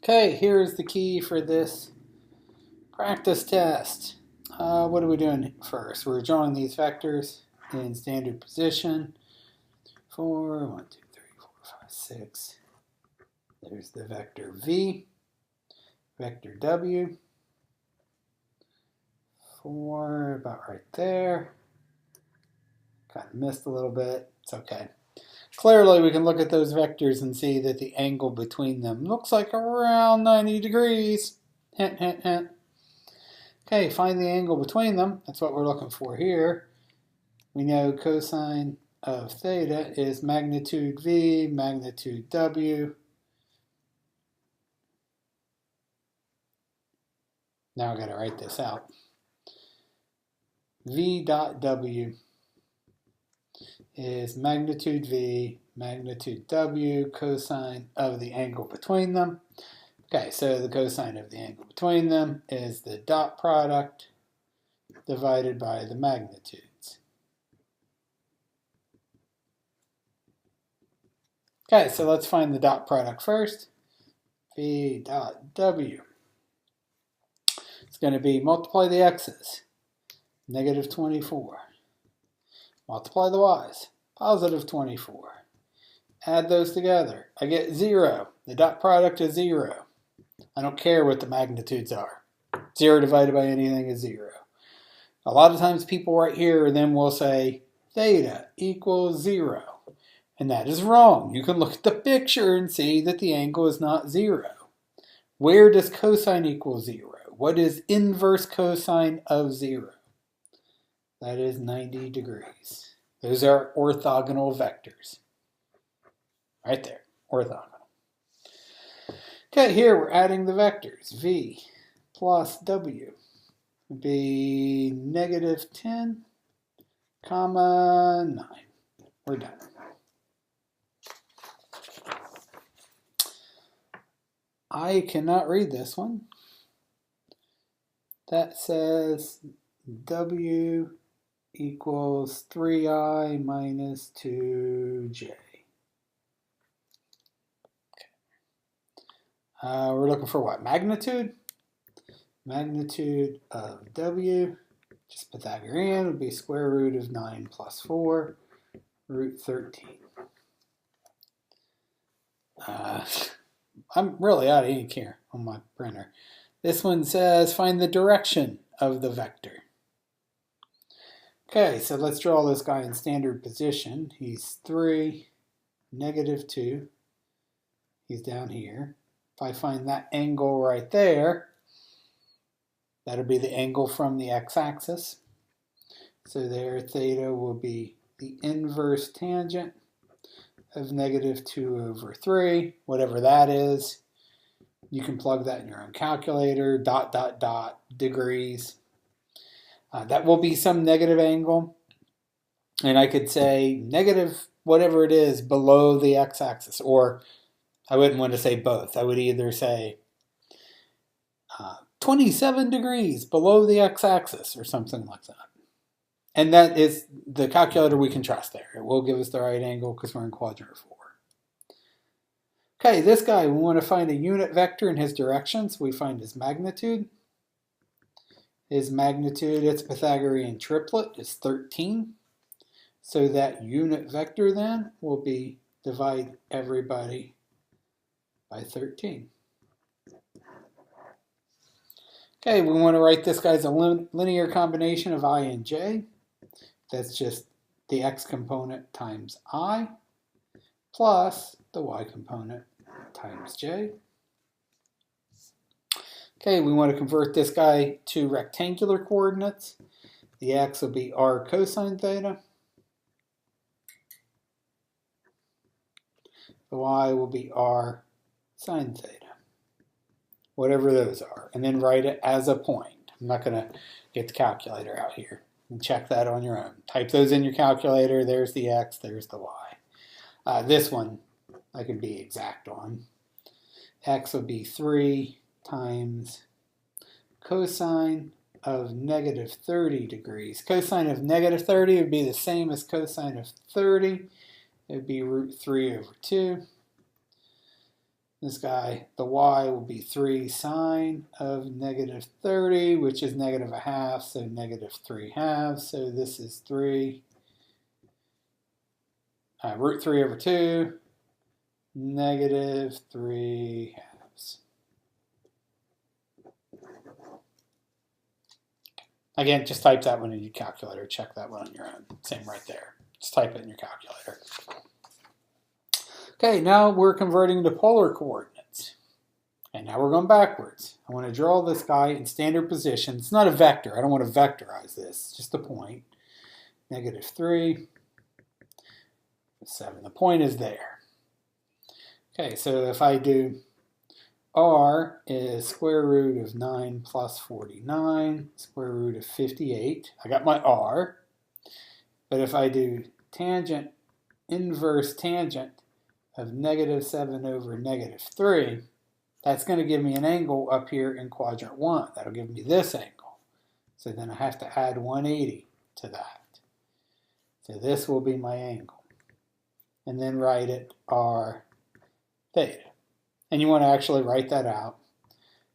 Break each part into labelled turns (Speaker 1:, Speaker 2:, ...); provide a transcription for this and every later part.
Speaker 1: Okay, here's the key for this practice test. What are we doing first? We're drawing these vectors in standard position. 4, 1, 2, 3, 4, 5, 6. There's the vector V, vector W. 4, about right there. Kind of missed a little bit. It's okay. Clearly, we can look at those vectors and see that the angle between them looks like around 90 degrees. Hint, hint, hint. Okay, find the angle between them. That's what we're looking for here. We know cosine of theta is magnitude V, magnitude W. Now I've got to write this out. V dot W is magnitude V, magnitude W, cosine of the angle between them. Okay, so the cosine of the angle between them is the dot product divided by the magnitudes. Okay, so let's find the dot product first. V dot W. It's going to be multiply the x's, negative 24. Multiply the y's, positive 24. Add those together. I get 0. The dot product is 0. I don't care what the magnitudes are. 0 divided by anything is 0. A lot of times people right here then will say theta equals 0. And that is wrong. You can look at the picture and see that the angle is not 0. Where does cosine equal 0? What is inverse cosine of 0? That is 90 degrees. Those are orthogonal vectors. Right there, orthogonal. Okay, here we're adding the vectors. V plus W would be negative 10, comma 9. We're done. I cannot read this one. That says W equals 3i minus 2j. We're looking for what? Magnitude? Magnitude of W, just Pythagorean, would be square root of 9 plus 4, root 13. I'm really out of ink here on my printer. This one says find the direction of the vector. Okay, so let's draw this guy in standard position. He's 3, negative 2. He's down here. If I find that angle right there, that'll be the angle from the x-axis. So there, theta will be the inverse tangent of negative 2 over 3, whatever that is. You can plug that in your own calculator, dot, dot, dot, degrees. That will be some negative angle. And I could say negative whatever it is below the x-axis, or I wouldn't want to say both. I would either say 27 degrees below the x-axis or something like that. And that is the calculator we can trust there. It will give us the right angle because we're in quadrant 4. Okay, this guy, we want to find a unit vector in his direction, so we find his magnitude. His magnitude, its Pythagorean triplet, is 13. So that unit vector then will be divide everybody by 13. Okay, we want to write this guy as a linear combination of I and j. That's just the x component times I plus the y component times j. Okay, we want to convert this guy to rectangular coordinates. The x will be r cosine theta. The y will be r sine theta. Whatever those are. And then write it as a point. I'm not going to get the calculator out here. And check that on your own. Type those in your calculator. There's the x, there's the y. This one I can be exact on. X will be 3 times cosine of negative 30 degrees. Cosine of negative 30 would be the same as cosine of 30. It would be root 3 over 2. This guy, the y will be 3 sine of negative 30, which is negative a half, so negative 3 halves. So this is 3, root 3 over 2, negative 3 halves. Again, just type that one in your calculator. Check that one on your own. Same right there. Just type it in your calculator. Okay, now we're converting to polar coordinates. And now we're going backwards. I want to draw this guy in standard position. It's not a vector. I don't want to vectorize this. It's just a point. Negative 3, 7. The point is there. Okay, so if I do r is square root of 9 plus 49, square root of 58. I got my r. But if I do tangent, inverse tangent of negative 7 over negative 3, that's going to give me an angle up here in quadrant 1. That'll give me this angle. So then I have to add 180 to that. So this will be my angle. And then write it r theta. And you want to actually write that out.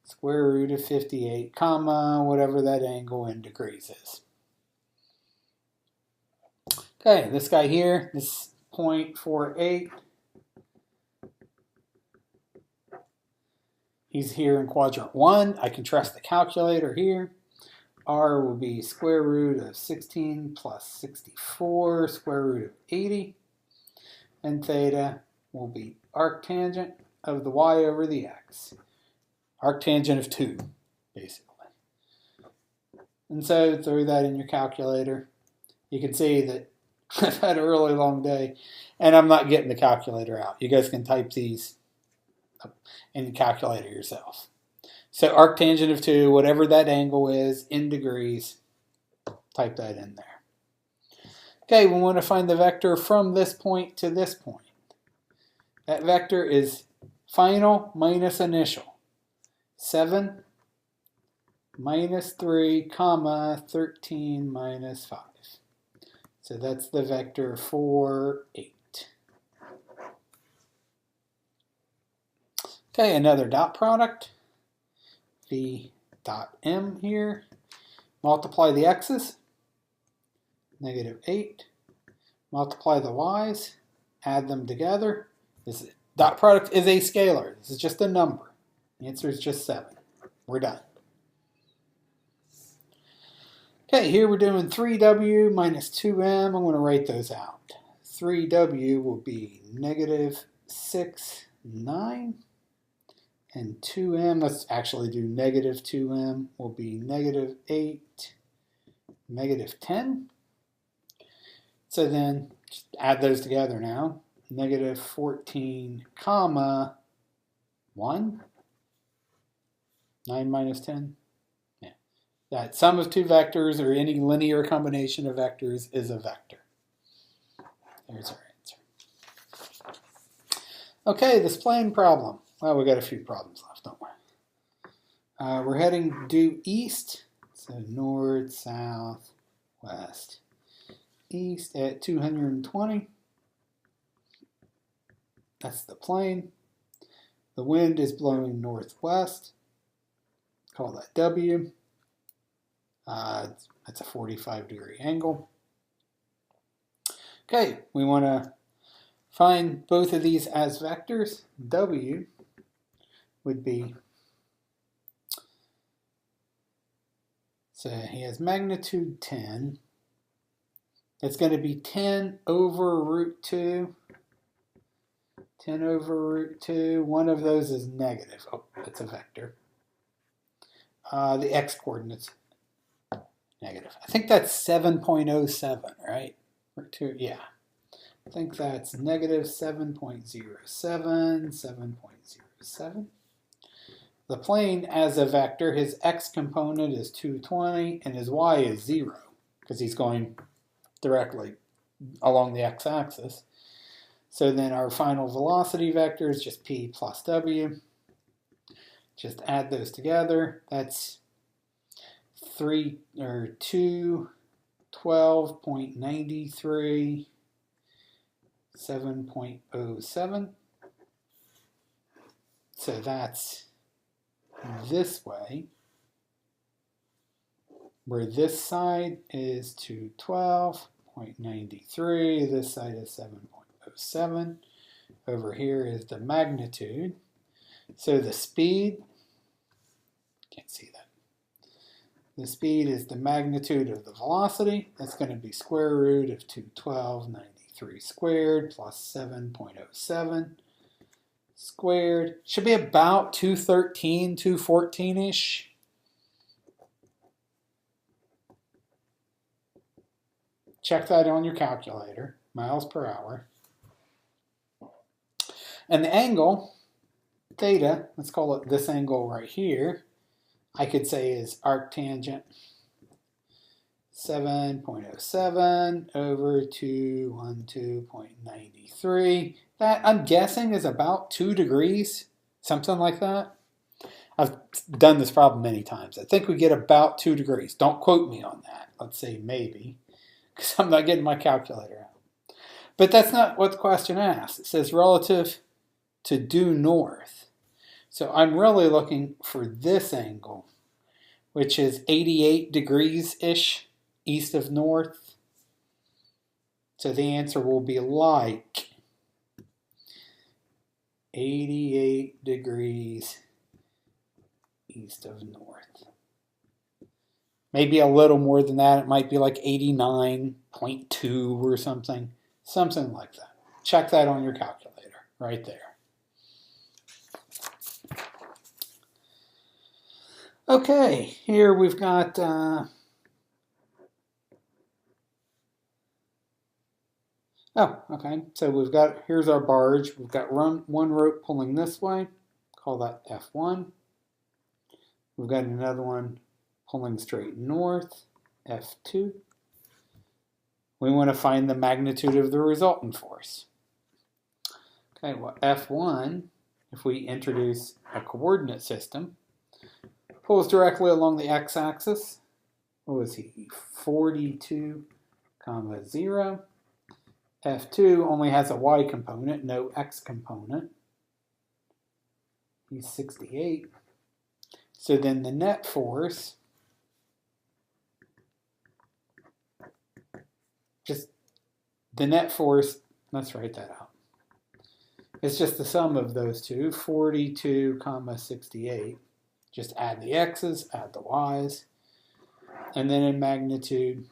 Speaker 1: Square root of 58, comma, whatever that angle in degrees is. Okay, this guy here, this 0.48. He's here in quadrant 1. I can trust the calculator here. R will be square root of 16 plus 64, square root of 80. And theta will be arctangent of the y over the x. Arctangent of 2, basically. And so throw that in your calculator. You can see that I've had a really long day, and I'm not getting the calculator out. You guys can type these in the calculator yourself. So arctangent of 2, whatever that angle is in degrees, type that in there. Okay, we want to find the vector from this point to this point. That vector is final minus initial. 7 minus 3, comma, 13 minus 5. So that's the vector 4, 8. Okay, another dot product. V dot m here. Multiply the x's. Negative 8. Multiply the y's. Add them together. This dot product is a scalar. This is just a number. The answer is just 7. We're done. Okay, here we're doing 3w minus 2m. I'm going to write those out. 3w will be negative 6, 9. And 2m, let's actually do negative 2m, will be negative 8, negative 10. So then, just add those together now. Negative 14, comma, 1. 9 minus 10. Yeah. That sum of two vectors or any linear combination of vectors is a vector. There's our answer. Okay, this plane problem. Well, we got a few problems left, don't we? We're heading due east, so north, south, west, east at 220. That's the plane. The wind is blowing northwest. Call that W. That's a 45-degree angle. Okay, we want to find both of these as vectors. W would be, so he has magnitude 10. It's going to be 10 over root 2. 10 over root 2. One of those is negative. Oh, that's a vector. The x-coordinates, negative. I think that's 7.07, right? Root 2, yeah. I think that's negative 7.07, 7.07. The plane as a vector, his x component is 220 and his y is 0 because he's going directly along the x-axis. So then our final velocity vector is just p plus w. Just add those together. That's 212.93, 7.07. So that's this way, where this side is 212.93, this side is 7.07. Over here is the magnitude. So the speed, can't see that. The speed is the magnitude of the velocity. That's going to be square root of 212.93 squared plus 7.07 squared. Should be about 213, 214-ish. Check that on your calculator, miles per hour. And the angle, theta, let's call it this angle right here, I could say is arctangent 7.07 over 212.93. That, I'm guessing, is about 2 degrees, something like that. I've done this problem many times. I think we get about 2 degrees. Don't quote me on that. Let's say maybe, because I'm not getting my calculator out. But that's not what the question asks. It says relative to due north. So I'm really looking for this angle, which is 88 degrees-ish east of north. So the answer will be like 88 degrees east of north. Maybe a little more than that. It might be like 89.2 or something. Something like that. Check that on your calculator right there. Okay, here we've got so we've got, here's our barge. We've got one rope pulling this way, call that F1. We've got another one pulling straight north, F2. We want to find the magnitude of the resultant force. Okay, well, F1, if we introduce a coordinate system, pulls directly along the x-axis. What was he? 42, 0. F2 only has a y component, no x component. He's 68. So then the net force, let's write that out. It's just the sum of those two, 42, 68. Just add the x's, add the y's, and then in magnitude,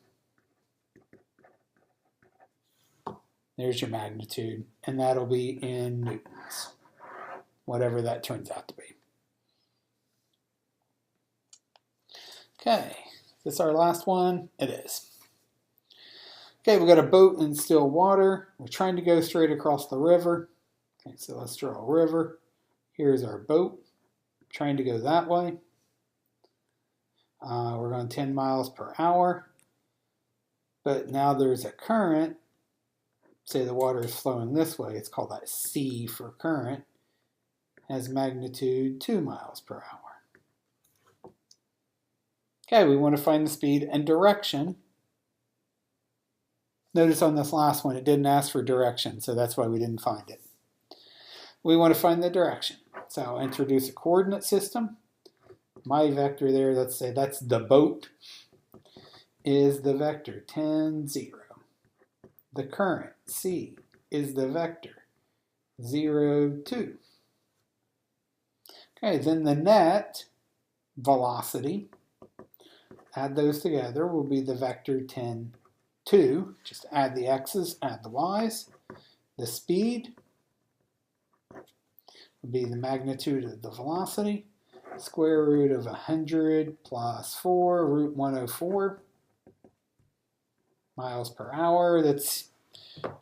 Speaker 1: there's your magnitude, and that'll be in newtons, whatever that turns out to be. Okay, is this our last one? It is. Okay, we've got a boat in still water. We're trying to go straight across the river. Okay, so let's draw a river. Here's our boat, trying to go that way. We're going 10 miles per hour. But now there's a current. Say the water is flowing this way. It's called that C for current. Has magnitude 2 miles per hour. Okay, we want to find the speed and direction. Notice on this last one, it didn't ask for direction, so that's why we didn't find it. We want to find the direction. So I'll introduce a coordinate system. My vector there, let's say that's the boat, is the vector 10, 0. The current, C, is the vector 0, 2. Okay, then the net velocity, add those together, will be the vector 10, 2. Just add the x's, add the y's. The speed would be the magnitude of the velocity, square root of 100 plus 4, root 104 miles per hour. That's,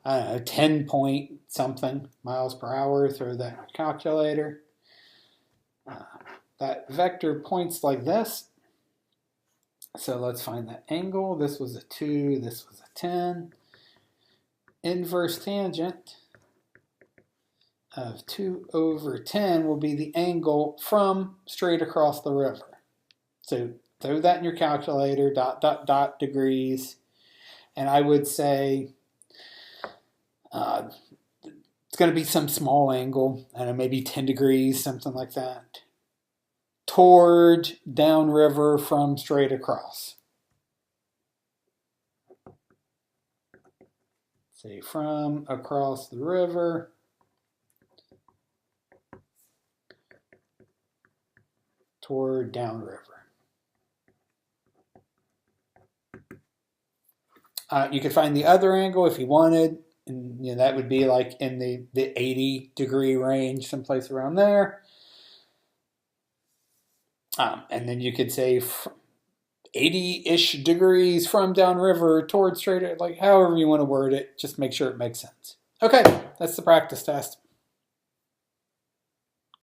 Speaker 1: I don't know, 10 point something miles per hour. Throw that in your calculator. That vector points like this. So let's find that angle. This was a 2, this was a 10. Inverse tangent of 2 over 10 will be the angle from straight across the river. So throw that in your calculator, ... degrees. And I would say it's It's going to be some small angle, I don't know, maybe 10 degrees, something like that, toward downriver from straight across. Say from across the river toward downriver. You could find the other angle if you wanted, and that would be like in the 80-degree range, someplace around there. And then you could say 80-ish degrees from downriver towards straight, like however you want to word it, just make sure it makes sense. Okay, that's the practice test.